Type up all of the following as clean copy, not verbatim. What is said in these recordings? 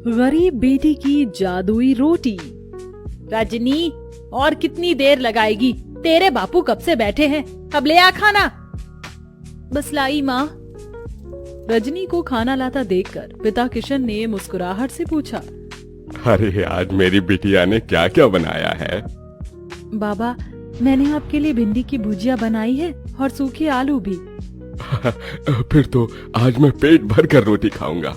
गरीब बेटी की जादुई रोटी। रजनी, और कितनी देर लगाएगी? तेरे बापू कब से बैठे हैं, अब ले आ खाना। बस लाई माँ। रजनी को खाना लाता देखकर पिता किशन ने मुस्कुराहट से पूछा, अरे आज मेरी बिटिया ने क्या क्या बनाया है? बाबा, मैंने आपके लिए भिंडी की भुजिया बनाई है और सूखे आलू भी। फिर तो आज मैं पेट भर कर रोटी खाऊंगा।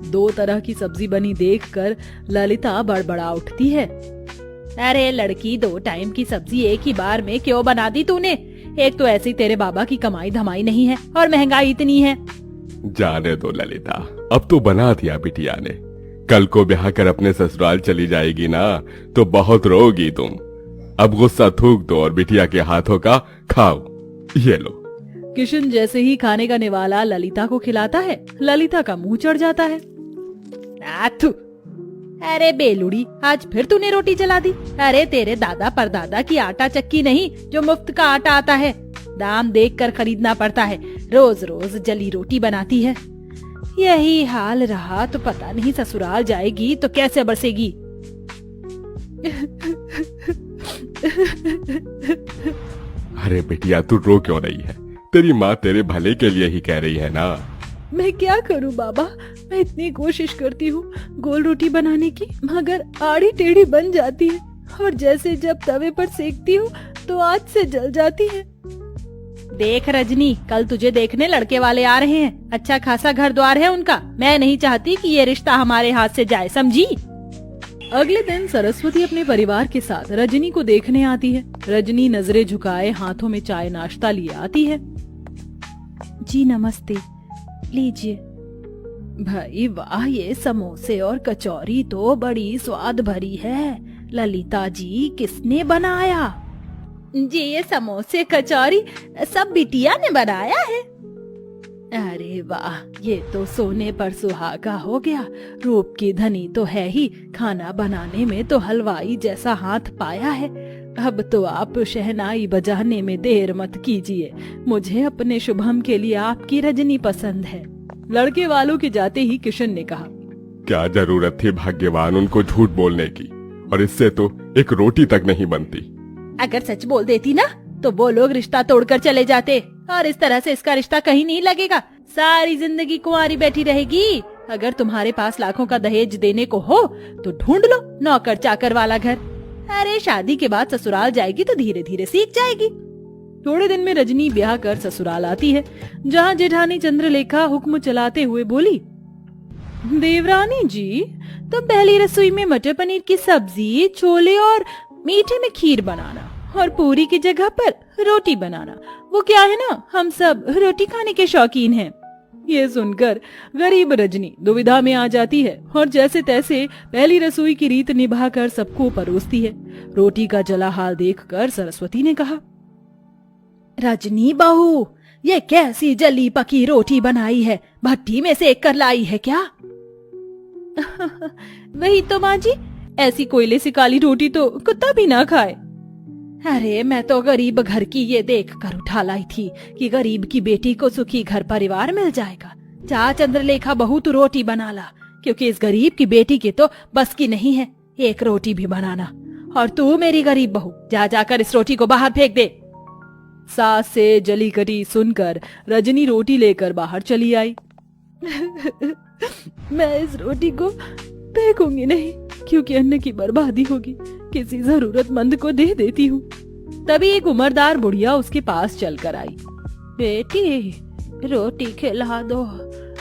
2 तरह की सब्जी बनी देखकर ललिता बड़बड़ा उठती है। अरे लड़की, 2 टाइम की सब्जी एक ही बार में क्यों बना दी तूने? एक तो ऐसी तेरे बाबा की कमाई धमाई नहीं है और महंगाई इतनी है। जाने दो ललिता, अब तो बना दिया बिटिया ने। कल को ब्याह कर अपने ससुराल चली जाएगी ना तो बहुत रोगी तुम। अब गुस्सा थूक दो और बिटिया के हाथों का खाओ। ये लो। किशन जैसे ही खाने का निवाला ललिता को खिलाता है, ललिता का मुंह चढ़ जाता है। आथू, अरे बेलुड़ी, आज फिर तूने रोटी जला दी। अरे तेरे दादा परदादा की आटा चक्की नहीं जो मुफ्त का आटा आता है, दाम देखकर खरीदना पड़ता है। रोज रोज जली रोटी बनाती है। यही हाल रहा तो पता नहीं ससुराल जाएगी तो कैसे बरसेगी। अरे बिटिया, तू रो क्यों रही है? तेरी माँ तेरे भले के लिए ही कह रही है ना। मैं क्या करूं बाबा, मैं इतनी कोशिश करती हूँ गोल रोटी बनाने की, मगर आड़ी टेढ़ी बन जाती है और जैसे जब तवे पर सेकती हूँ तो आग से जल जाती है। देख रजनी, कल तुझे देखने लड़के वाले आ रहे हैं। अच्छा खासा घर द्वार है उनका। मैं नहीं चाहती कि ये रिश्ता हमारे हाथ से जाए, समझी? अगले दिन सरस्वती अपने परिवार के साथ रजनी को देखने आती है। रजनी नजरें झुकाए हाथों में चाय नाश्ता लिए आती है। जी नमस्ते, लीजिए। भाई वाह, ये समोसे और कचौरी तो बड़ी स्वाद भरी है। ललिता जी, किसने बनाया? जी ये समोसे कचौरी सब बिटिया ने बनाया है। अरे वाह, ये तो सोने पर सुहागा हो गया। रूप की धनी तो है ही, खाना बनाने में तो हलवाई जैसा हाथ पाया है। अब तो आप शहनाई बजाने में देर मत कीजिए। मुझे अपने शुभम के लिए आपकी रजनी पसंद है। लड़के वालों के जाते ही किशन ने कहा, क्या जरूरत थी भाग्यवान उनको झूठ बोलने की, और इससे तो एक रोटी तक नहीं बनती। अगर सच बोल देती ना तो वो लोग रिश्ता तोड़कर चले जाते, और इस तरह से इसका रिश्ता कहीं नहीं लगेगा। सारी जिंदगी कुंवारी बैठी रहेगी। अगर तुम्हारे पास लाखों का दहेज देने को हो तो ढूंढ लो नौकर चाकर वाला घर। अरे शादी के बाद ससुराल जाएगी तो धीरे धीरे सीख जाएगी। थोड़े दिन में रजनी ब्याह कर ससुराल आती है, जहाँ जेठानी चंद्रलेखा हुक्म चलाते हुए बोली, देवरानी जी, तो पहली रसोई में मटर पनीर की सब्जी, छोले और मीठे में खीर बनाना और पूरी की जगह पर रोटी बनाना। वो क्या है ना, हम सब रोटी खाने के शौकीन हैं। ये सुनकर गरीब रजनी दुविधा में आ जाती है और जैसे तैसे पहली रसोई की रीत निभाकर सबको परोसती है। रोटी का जला हाल देखकर सरस्वती ने कहा, रजनी बहू, ये कैसी जली पकी रोटी बनाई है? भट्टी में सेक कर लाई है क्या? वही तो माँ जी, ऐसी कोयले से काली रोटी तो कुत्ता भी ना खाए। अरे मैं तो गरीब घर की ये देख कर उठा लाई थी कि गरीब की बेटी को सुखी घर परिवार मिल जाएगा। जा चंद्रलेखा बहू, तू रोटी बना ला, क्योंकि इस गरीब की बेटी के तो बस की नहीं है एक रोटी भी बनाना। और तू मेरी गरीब बहू, जा जाकर इस रोटी को बाहर फेंक दे। सास से जली कटी सुनकर रजनी रोटी लेकर बाहर चली आई। मैं इस रोटी को फेंकूंगी नहीं, क्योंकि अन्न की बर्बादी होगी। किसी जरूरतमंद को दे देती हूँ। तभी एक उम्रदार बुढ़िया उसके पास चलकर आई। बेटी, रोटी खिला दो,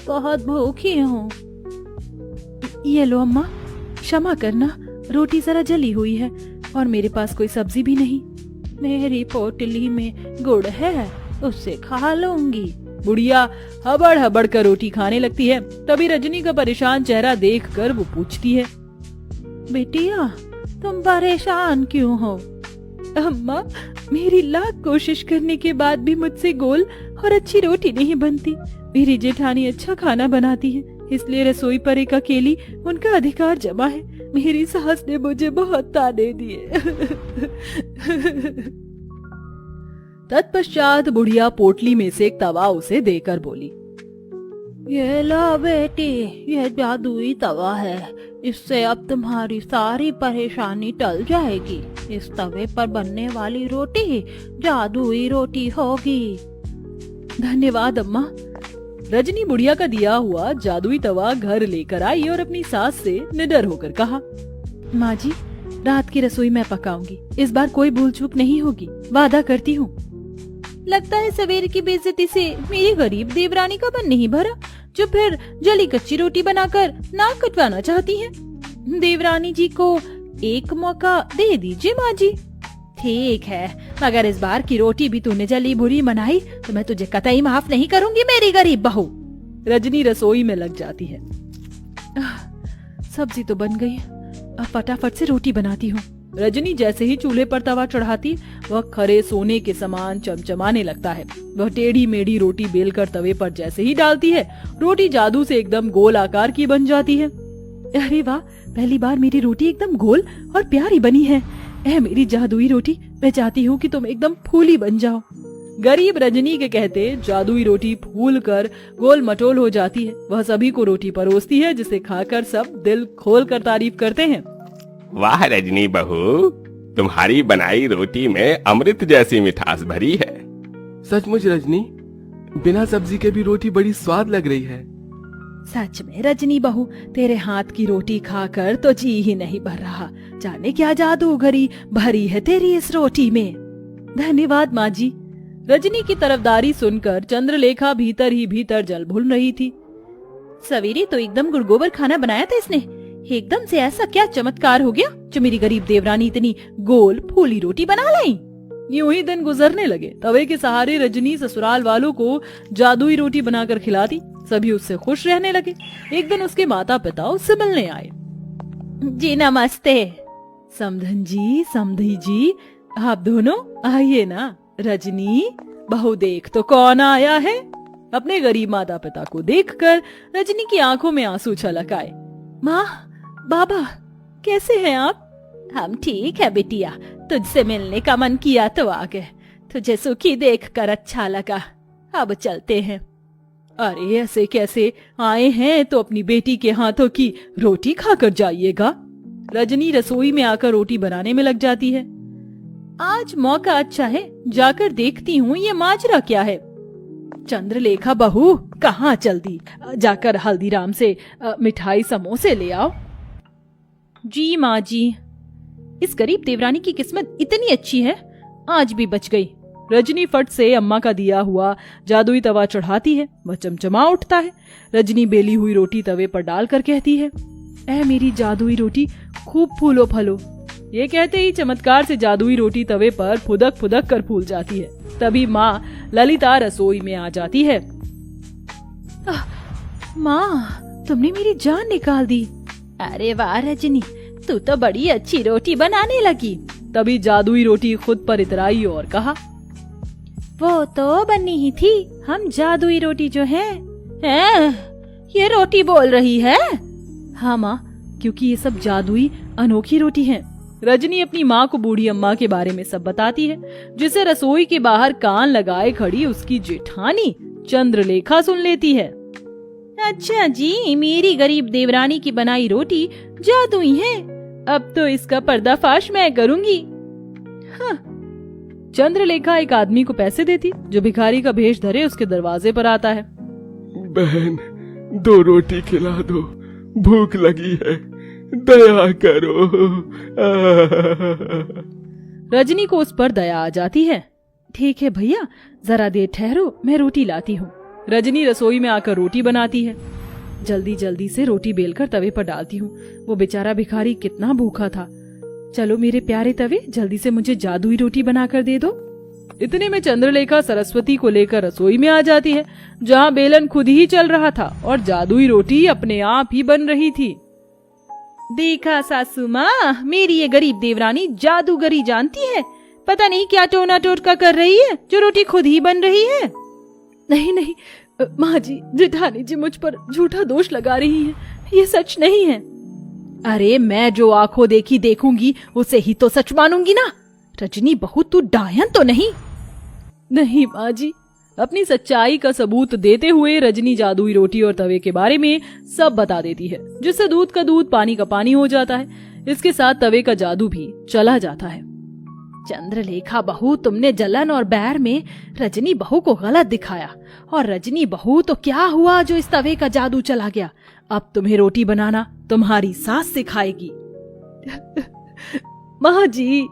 बहुत भूखी हूँ। ये लो अम्मा, क्षमा करना, रोटी जरा जली हुई है और मेरे पास कोई सब्जी भी नहीं। मेरी पोटली में गुड़ है, उससे खा लूंगी। बुढ़िया हबड़ हबड़ कर रोटी खाने लगती है। तभी रजनी का परेशान चेहरा देखकर वो पूछती है, बेटिया, तुम परेशान क्यों हो? अम्मा, मेरी लाख कोशिश करने के बाद भी मुझसे गोल और अच्छी रोटी नहीं बनती। मेरी जेठानी अच्छा खाना बनाती है, इसलिए रसोई पर एक अकेली उनका अधिकार जमा है। मेरी सास ने मुझे बहुत ताने दिए। तत्पश्चात बुढ़िया पोटली में से एक तवा उसे देकर बोली, ये लो बेटी, ये जादुई तवा है, इससे अब तुम्हारी सारी परेशानी टल जाएगी। इस तवे पर बनने वाली रोटी जादुई रोटी होगी। धन्यवाद अम्मा। रजनी बुढ़िया का दिया हुआ जादुई तवा घर लेकर आई और अपनी सास से निडर होकर कहा, माँ जी, रात की रसोई मैं पकाऊंगी, इस बार कोई भूल चूक नहीं होगी, वादा करती हूँ। लगता है सवेरे की बेइज्जती से मेरी गरीब देवरानी का मन नहीं भरा, जो फिर जली कच्ची रोटी बनाकर नाक कटवाना चाहती हैं। देवरानी जी को एक मौका दे दीजिए माँ जी। ठीक है, मगर इस बार की रोटी भी तूने जली बुरी बनाई तो मैं तुझे कतई माफ नहीं करूंगी मेरी गरीब बहू। रजनी रसोई में लग जाती है। सब्जी तो बन गई, अब फटाफट से रोटी बनाती हूँ। रजनी जैसे ही चूल्हे पर तवा चढ़ाती, वह खरे सोने के समान चमचमाने लगता है। वह टेढ़ी मेढ़ी रोटी बेलकर तवे पर जैसे ही डालती है, रोटी जादू से एकदम गोल आकार की बन जाती है। अरे वाह, पहली बार मेरी रोटी एकदम गोल और प्यारी बनी है। ऐ मेरी जादुई रोटी, मैं चाहती हूँ कि तुम एकदम फूली बन जाओ। गरीब रजनी के कहते जादुई रोटी फूल कर गोल मटोल हो जाती है। वह सभी को रोटी परोसती है, जिसे खाकर सब दिल खोल कर तारीफ करते हैं। वाह रजनी बहू, तुम्हारी बनाई रोटी में अमृत जैसी मिठास भरी है। सचमुच रजनी, बिना सब्जी के भी रोटी बड़ी स्वाद लग रही है। सच में रजनी बहू, तेरे हाथ की रोटी खाकर तो जी ही नहीं भर रहा। जाने क्या जादूगरी भरी है तेरी इस रोटी में। धन्यवाद माँ जी। रजनी की तरफदारी सुनकर चंद्रलेखा भीतर ही भीतर जल भूल रही थी। सवेरे तो एकदम गुड़गोबर खाना बनाया था इसने, एकदम से ऐसा क्या चमत्कार हो गया जो मेरी गरीब देवरानी इतनी गोल फूली रोटी बना लाई। यूं ही दिन गुजरने लगे। तवे के सहारे रजनी ससुराल वालों को जादुई रोटी बनाकर खिलाती। सभी उससे खुश रहने लगे। एक दिन उसके माता पिता उससे मिलने आए। जी नमस्ते। समधन जी, समधी जी, आप दोनों आइए ना। रजनी बहू, देख तो कौन आया है। अपने गरीब माता पिता को देखकर रजनी की आंखों में आंसू छलक आए। माँ, बाबा, कैसे हैं आप? हम ठीक है बिटिया, तुझसे मिलने का मन किया तो आ गए। तुझे सुखी देखकर अच्छा लगा, अब चलते हैं। अरे ऐसे कैसे आए हैं, तो अपनी बेटी के हाथों की रोटी खाकर जाइएगा। रजनी रसोई में आकर रोटी बनाने में लग जाती है। आज मौका अच्छा है, जाकर देखती हूँ ये माजरा क्या है। चंद्रलेखा बहू, कहाँ चल दी? जाकर हल्दीराम से मिठाई समोसे ले आओ। जी माँ जी। इस गरीब देवरानी की किस्मत इतनी अच्छी है, आज भी बच गई। रजनी फट से अम्मा का दिया हुआ जादुई तवा चढ़ाती है। वह चमचमा उठता है। रजनी बेली हुई रोटी तवे पर डालकर कहती है, ऐ मेरी जादुई रोटी, खूब फूलो फलो। ये कहते ही चमत्कार से जादुई रोटी तवे पर फुदक फुदक कर फूल जाती है। तभी माँ ललिता रसोई में आ जाती है। माँ, तुमने मेरी जान निकाल दी। अरे वाह रजनी, तू तो बड़ी अच्छी रोटी बनाने लगी। तभी जादुई रोटी खुद पर इतराई और कहा, वो तो बनी ही थी, हम जादुई रोटी जो है। ये रोटी बोल रही है? हाँ माँ, क्योंकि ये सब जादुई अनोखी रोटी है। रजनी अपनी माँ को बूढ़ी अम्मा के बारे में सब बताती है, जिसे रसोई के बाहर कान लगाए खड़ी उसकी जेठानी चंद्रलेखा सुन लेती है। अच्छा जी, मेरी गरीब देवरानी की बनाई रोटी जादुई है, अब तो इसका पर्दाफाश मैं करूंगी। हाँ। चंद्रलेखा एक आदमी को पैसे देती, जो भिखारी का भेष धरे उसके दरवाजे पर आता है। बहन, 2 रोटी खिला दो, भूख लगी है, दया करो। रजनी को उस पर दया आ जाती है। ठीक है भैया, जरा देर ठहरो, मैं रोटी लाती हूँ। रजनी रसोई में आकर रोटी बनाती है। जल्दी जल्दी से रोटी बेलकर तवे पर डालती हूँ। वो बेचारा भिखारी कितना भूखा था। चलो मेरे प्यारे तवे, जल्दी से मुझे जादुई रोटी बनाकर दे दो। इतने में चंद्रलेखा सरस्वती को लेकर रसोई में आ जाती है, जहाँ बेलन खुद ही चल रहा था और जादुई रोटी अपने आप ही बन रही थी। देखा सासू माँ, मेरी ये गरीब देवरानी जादूगरी जानती है। पता नहीं क्या टोना टोटका कर रही है, जो रोटी खुद ही बन रही है। नहीं नहीं माँ जी, जेठानी जी मुझ पर झूठा दोष लगा रही हैं, ये सच नहीं है। अरे मैं जो आंखों देखी देखूंगी उसे ही तो सच मानूंगी ना। रजनी बहू, तू डायन तो नहीं? नहीं माँ जी, अपनी सच्चाई का सबूत देते हुए रजनी जादुई रोटी और तवे के बारे में सब बता देती है, जिससे दूध का दूध पानी का पानी हो जाता है। इसके साथ तवे का जादू भी चला जाता है। चंद्रलेखा बहू, तुमने जलन और बैर में रजनी बहू को गलत दिखाया, और रजनी बहू तो क्या हुआ जो इस तवे का जादू चला गया। अब तुम्हें रोटी बनाना तुम्हारी सास सिखाएगी। माँ जी,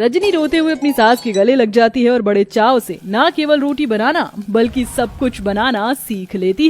रजनी रोते हुए अपनी सास के गले लग जाती है और बड़े चाव से ना केवल रोटी बनाना बल्कि सब कुछ बनाना सीख लेती है।